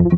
Hello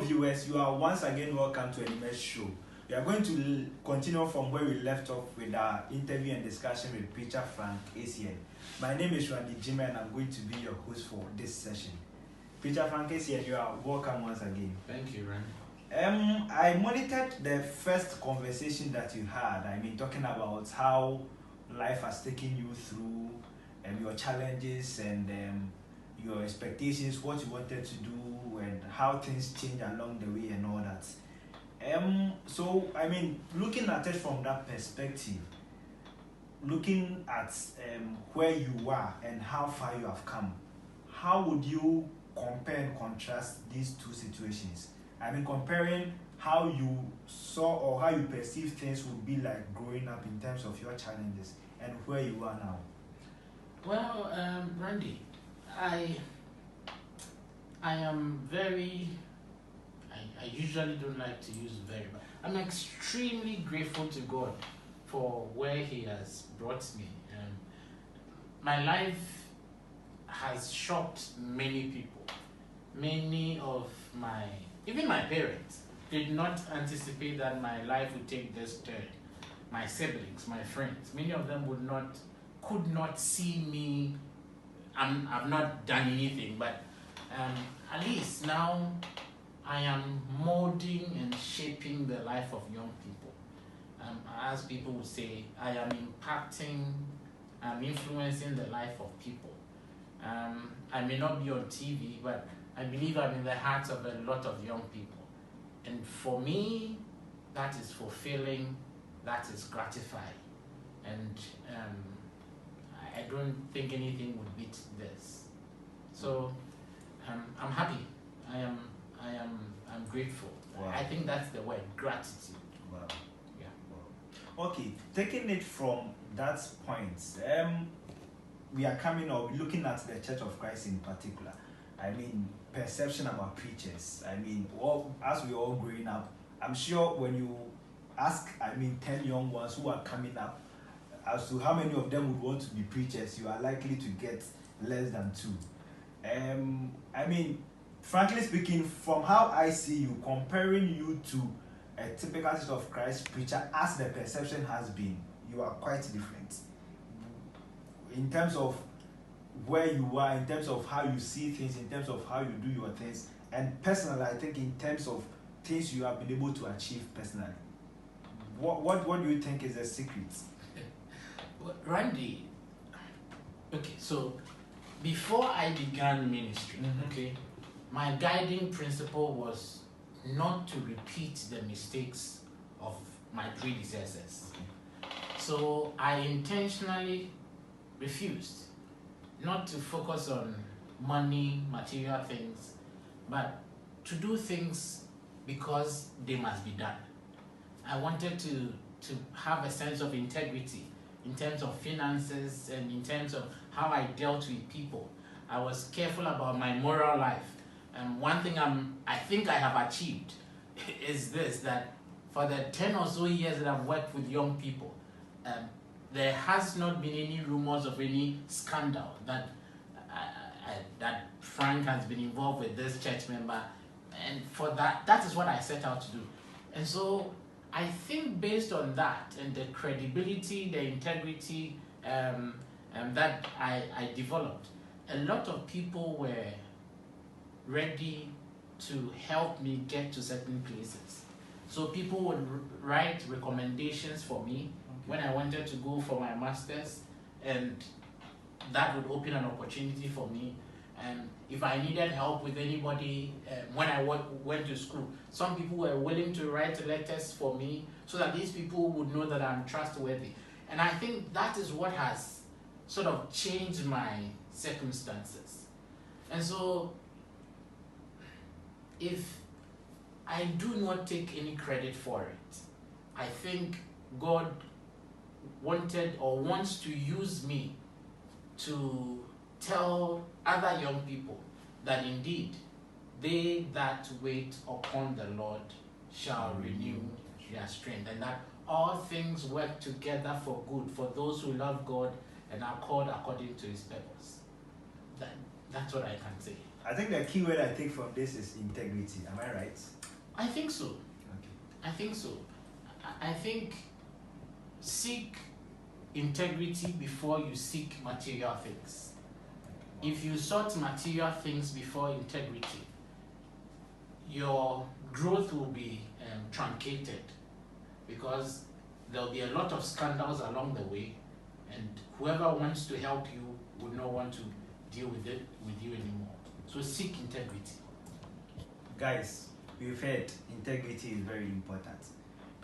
viewers, you are once again welcome to Anime's show. We are going to continue from where we left off with our interview and discussion with preacher Frank Essien. My name is Randy Jimmy and I'm going to be your host for this session. Preacher Frank Essien, you are welcome once again. Thank you, Randy. I monitored the first conversation that you had. Talking about how life has taken you through your challenges and your expectations, what you wanted to do, and how things change along the way and all that. Looking at it from that perspective, looking at where you are and how far you have come, how would you compare and contrast these two situations? Comparing how you saw or how you perceive things would be like growing up in terms of your challenges and where you are now. Well, Randy, I am very, I usually don't like to use very, but I'm extremely grateful to God for where He has brought me. My life has shocked many people. Many of even my parents did not anticipate that my life would take this turn. My siblings, my friends, many of them could not see me. I've not done anything, but at least now I am molding and shaping the life of young people. As people would say, I am impacting, I'm influencing the life of people. I may not be on TV, but I believe I'm in the hearts of a lot of young people. And for me, that is fulfilling, that is gratifying. And I don't think anything would beat this. So I'm happy. I'm grateful. Wow. I think that's the word, gratitude. Wow. Yeah. Wow. Okay, taking it from that point, we are looking at the Church of Christ in particular. Perception about preachers. As we all growing up, I'm sure when you ask, 10 young ones who are coming up, as to how many of them would want to be preachers, you are likely to get less than 2. Frankly speaking, from how I see you, comparing you to a typical Church of Christ preacher, as the perception has been, you are quite different. In terms of where you are, in terms of how you see things, in terms of how you do your things, and personally, I think in terms of things you have been able to achieve personally. What do you think is the secret? Randy, okay, so before I began ministry, okay, my guiding principle was not to repeat the mistakes of my predecessors. So I intentionally refused not to focus on money, material things, but to do things because they must be done. I wanted to have a sense of integrity in terms of finances and in terms of how I dealt with people. I was careful about my moral life. One thing I think I have achieved is this, that for the 10 or so years that I've worked with young people, there has not been any rumors of any scandal that that Frank has been involved with this church member. And for that is what I set out to do. And so I think based on that and the credibility, the integrity that I developed, a lot of people were ready to help me get to certain places. So people would write recommendations for me when I wanted to go for my master's, and that would open an opportunity for me. And if I needed help with anybody when I went to school, some people were willing to write letters for me so that these people would know that I'm trustworthy. And I think that is what has sort of changed my circumstances. And so if I do not take any credit for it. I think God wanted or wants to use me to tell other young people that indeed they that wait upon the Lord shall renew their strength, and that all things work together for good for those who love God and are called according to his purpose. That's what I can say. I think the key word I take from this is integrity. Am I right? I think so. Okay. I think so. I think seek integrity before you seek material things. If you sought material things before integrity, your growth will be truncated, because there'll be a lot of scandals along the way, and whoever wants to help you would not want to deal with it with you anymore. So seek integrity. Guys, we've heard integrity is very important.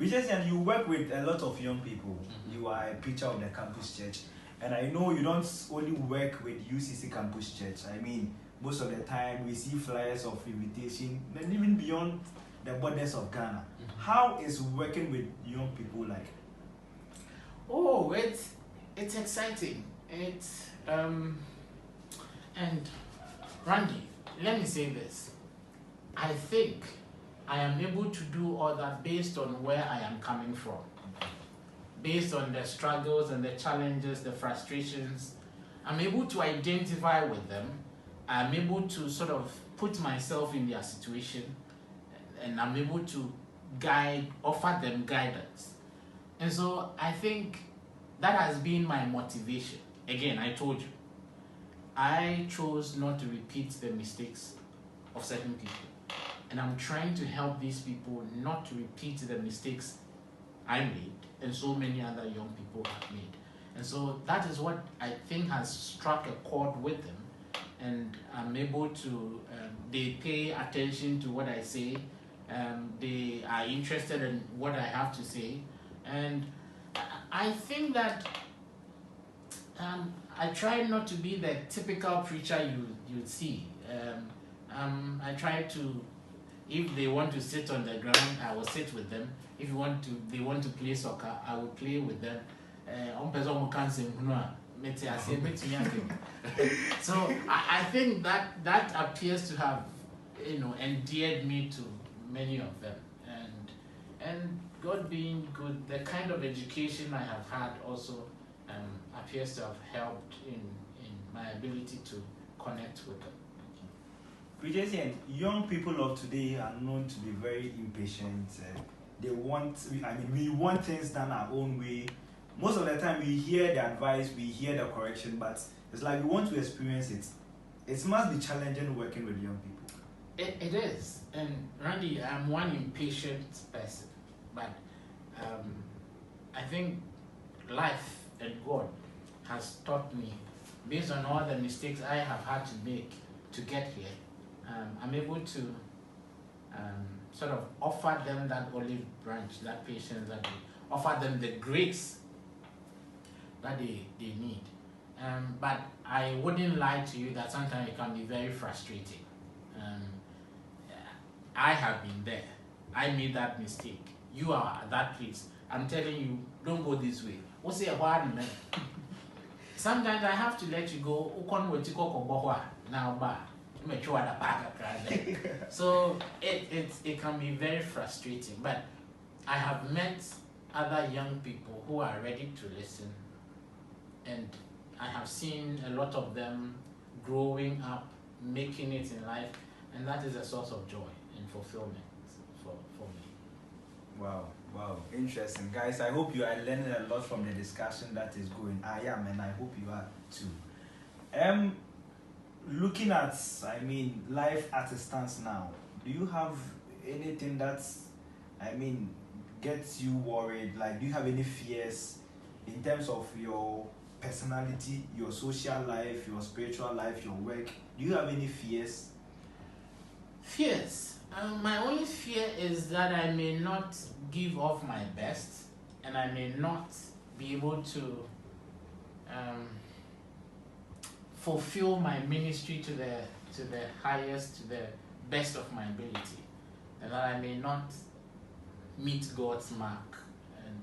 And you work with a lot of young people. Mm-hmm. You are a preacher of the campus church. And I know you don't only work with UCC Campus Church. I mean, most of the time we see flyers of invitation, and even beyond the borders of Ghana. Mm-hmm. How is working with young people like? Oh, it's exciting. It's and Randy, let me say this. I think I am able to do all that based on where I am coming from, based on the struggles and the challenges, the frustrations. I'm able to identify with them. I'm able to sort of put myself in their situation, and I'm able to offer them guidance. And so I think that has been my motivation. Again, I told you, I chose not to repeat the mistakes of certain people. And I'm trying to help these people not to repeat the mistakes I made and so many other young people have made. And so that is what I think has struck a chord with them. And I'm able to, they pay attention to what I say. They are interested in what I have to say. And I think that I try not to be the typical preacher you'd see. I try to, if they want to sit on the ground, I will sit with them. If they want to play soccer, I will play with them. So I think that appears to have, endeared me to many of them. And God being good, the kind of education I have had also appears to have helped in my ability to connect with them. Essien, young people of today are known to be very impatient. We want things done our own way. Most of the time we hear the advice, we hear the correction, but it's like we want to experience it. It must be challenging working with young people. It is. And Randy, I'm one impatient person, but I think life and God has taught me, based on all the mistakes I have had to make to get here, I'm able to sort of offer them that olive branch, that patience, that offer them the grace that they need. But I wouldn't lie to you that sometimes it can be very frustrating. I have been there. I made that mistake. You are at that place. I'm telling you, don't go this way. What's it about, man? Sometimes I have to let you go. So it can be very frustrating. But I have met other young people who are ready to listen, and I have seen a lot of them growing up, making it in life, and that is a source of joy and fulfillment for me. Wow, interesting. Guys, I hope you are learning a lot from the discussion that is going. I am, and I hope you are too. Looking at, life as it stands now, do you have anything that, gets you worried? Like, do you have any fears in terms of your personality, your social life, your spiritual life, your work? Do you have any fears? Fears? My only fear is that I may not give off my best, and I may not be able to fulfill my ministry to the highest, to the best of my ability. and that I may not meet God's mark, and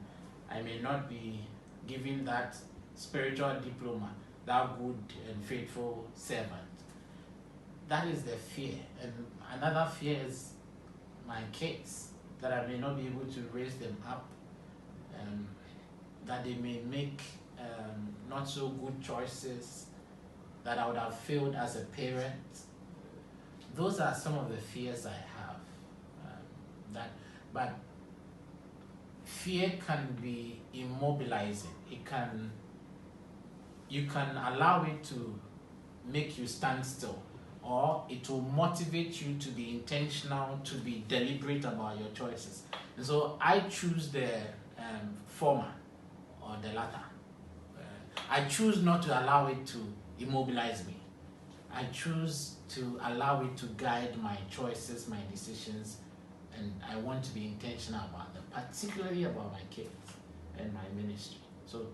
I may not be given that spiritual diploma, that good and faithful servant. That is the fear. And another fear is my kids, that I may not be able to raise them up, that they may make not so good choices, that I would have failed as a parent. Those are some of the fears I have. But fear can be immobilizing. You can allow it to make you stand still, or it will motivate you to be intentional, to be deliberate about your choices. And so I choose the former or the latter. I choose not to allow it to immobilize me. I choose to allow it to guide my choices, my decisions, and I want to be intentional about them, particularly about my kids and my ministry. So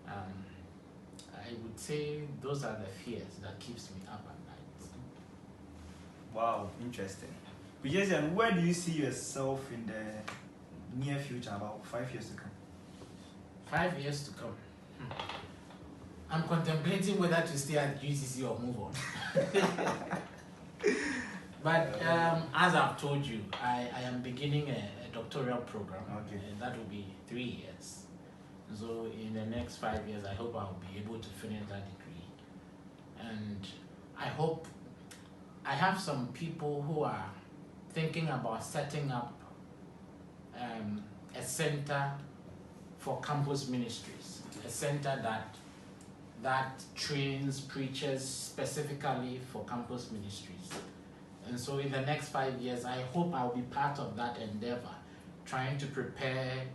I would say those are the fears that keeps me up at night. Wow, interesting. And where do you see yourself in the near future, about 5 years to come? 5 years to come. I'm contemplating whether to stay at UCC or move on. But as I've told you, I am beginning a doctoral program. Okay. That will be 3 years. So in the next 5 years, I hope I'll be able to finish that degree. And I hope I have some people who are thinking about setting up a center for campus ministries, a center that trains preachers specifically for campus ministries. And so in the next 5 years, I hope I'll be part of that endeavor, trying to prepare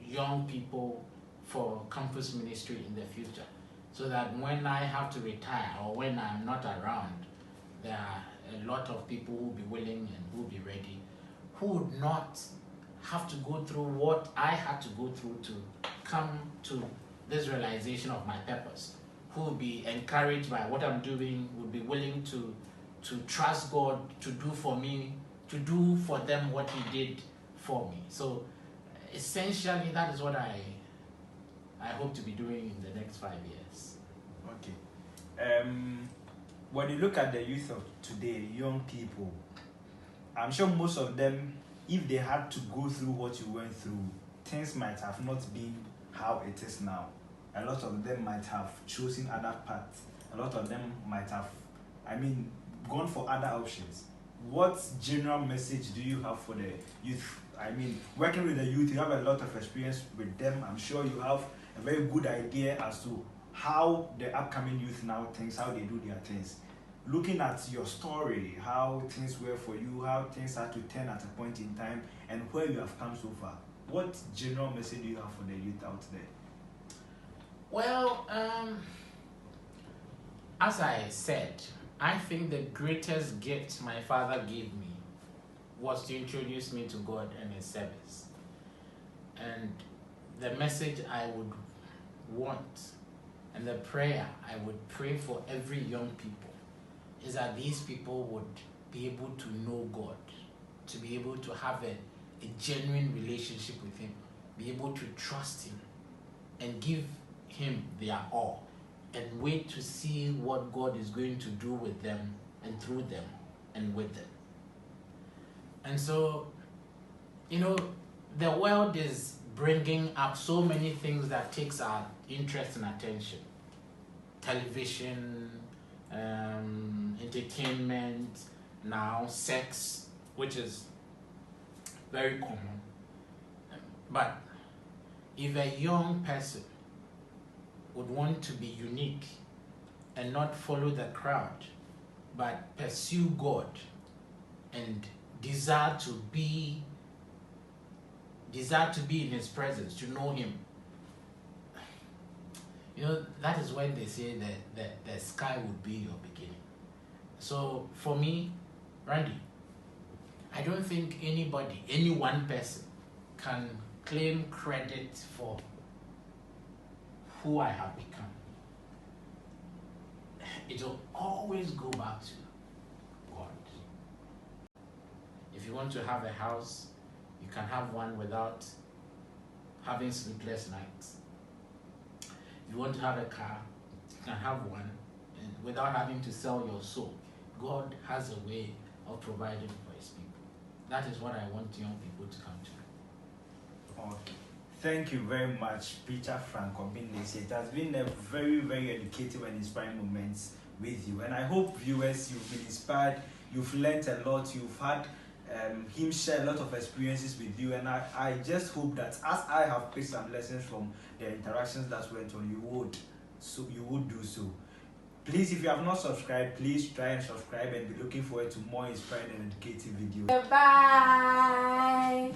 young people for campus ministry in the future, so that when I have to retire or when I'm not around, there are a lot of people who will be willing and who will be ready, who would not have to go through what I had to go through to come to this realization of my purpose, who will be encouraged by what I'm doing, would be willing to trust God to do for me, to do for them what He did for me. So essentially, that is what I hope to be doing in the next 5 years. Okay. When you look at the youth of today, young people, I'm sure most of them, if they had to go through what you went through, things might have not been how it is now. A lot of them might have chosen other paths. A lot of them might have, gone for other options. What general message do you have for the youth? Working with the youth, you have a lot of experience with them. I'm sure you have a very good idea as to how the upcoming youth now thinks, how they do their things. Looking at your story, how things were for you, how things had to turn at a point in time, and where you have come so far, what general message do you have for the youth out there? Well, as I said, I think the greatest gift my father gave me was to introduce me to God and His service. And the message I would want and the prayer I would pray for every young people is that these people would be able to know God, to be able to have a genuine relationship with Him, be able to trust Him and give Him their all, and wait to see what God is going to do with them and through them and with them. And so, the world is bringing up so many things that takes our interest and attention. Television, entertainment, now sex, which is very common. But if a young person would want to be unique and not follow the crowd, but pursue God and desire to be in His presence, to know Him, that is when they say that the sky would be your beginning. So for me, Randy, I don't think any one person can claim credit for who I have become. It will always go back to God. If If you want to have a house, you can have one without having sleepless nights. If you want to have a car, you can have one and without having to sell your soul. God has a way of providing for his people. That is what I want young people to come to. Okay. Thank you very much, Preacher Frank Essien. It has been a very, very educative and inspiring moment with you. And I hope, viewers, you've been inspired, you've learned a lot, you've had him share a lot of experiences with you. And I just hope that as I have picked some lessons from the interactions that went on, you would do so. Please, if you have not subscribed, please try and subscribe and be looking forward to more inspiring and educative videos. Bye.